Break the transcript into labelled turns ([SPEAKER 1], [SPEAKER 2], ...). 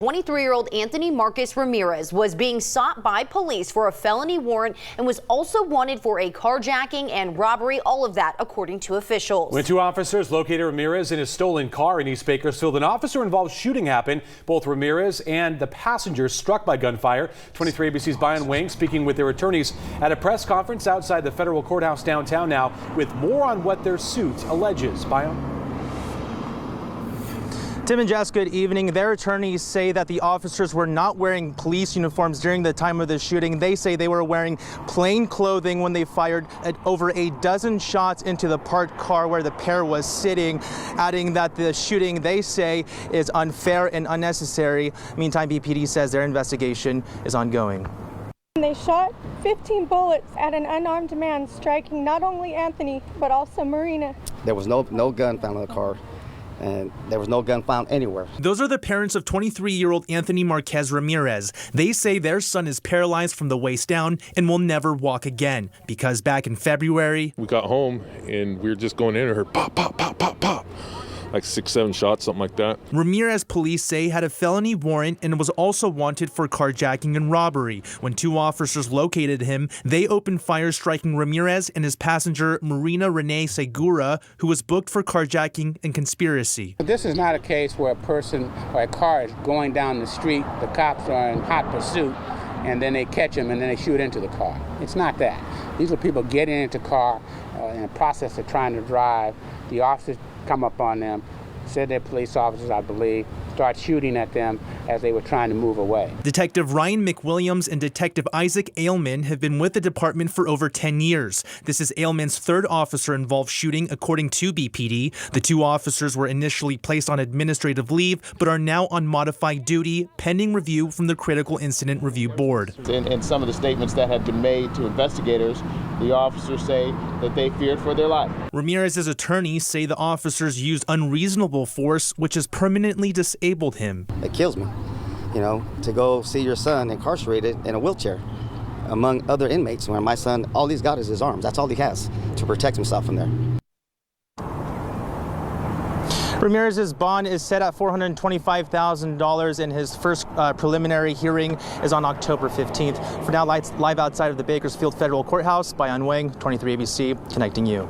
[SPEAKER 1] 23-year-old Anthony Marcus Ramirez was being sought by police for a felony warrant and was also wanted for a carjacking and robbery, all of that according to officials.
[SPEAKER 2] When two officers located Ramirez in his stolen car in East Bakersfield, an officer-involved shooting happened. Both Ramirez and the passenger struck by gunfire. 23 ABC's Byron Wang speaking with their attorneys at a press conference outside the federal courthouse downtown now with more on what their suit alleges. Byron?
[SPEAKER 3] Tim and Jess, good evening. Their attorneys say that the officers were not wearing police uniforms during the time of the shooting. They say they were wearing plain clothing when they fired at over a dozen shots into the parked car where the pair was sitting, adding that the shooting, they say, is unfair and unnecessary. Meantime, BPD says their investigation is ongoing.
[SPEAKER 4] They shot 15 bullets at an unarmed man, striking not only Anthony, but also Marina.
[SPEAKER 5] There was no gun found in the car. And there was no gun found anywhere.
[SPEAKER 3] Those are the parents of 23-year-old Anthony Marquez Ramirez. They say their son is paralyzed from the waist down and will never walk again because back in February,
[SPEAKER 6] we got home and we were just going in and heard pop, pop, pop, pop, pop. Like 6-7 shots, something like that.
[SPEAKER 3] Ramirez, police say, had a felony warrant and was also wanted for carjacking and robbery. When two officers located him, they opened fire, striking Ramirez and his passenger, Marina Renee Segura, who was booked for carjacking and conspiracy.
[SPEAKER 7] This is not a case where a person or a car is going down the street, the cops are in hot pursuit, and then they catch him and then they shoot into the car. It's not that. These are people getting into the car in the process of trying to drive. The officers come up on them, said they're police officers, I believe, start shooting at them as they were trying to move away.
[SPEAKER 3] Detective Ryan McWilliams and Detective Isaac Ailman have been with the department for over 10 years. This is Ailman's third officer-involved shooting, according to BPD. The two officers were initially placed on administrative leave, but are now on modified duty, pending review from the Critical Incident Review Board.
[SPEAKER 8] In some of the statements that have been made to investigators, the officers say that they feared for their life.
[SPEAKER 3] Ramirez's attorneys say the officers used unreasonable force, which has permanently disabled him.
[SPEAKER 5] It kills me, to go see your son incarcerated in a wheelchair among other inmates when my son, all he's got is his arms. That's all he has to protect himself from there.
[SPEAKER 3] Ramirez's bond is set at $425,000 and his first preliminary hearing is on October 15th. For now, live outside of the Bakersfield Federal Courthouse, Byron Wang, 23 ABC, connecting you.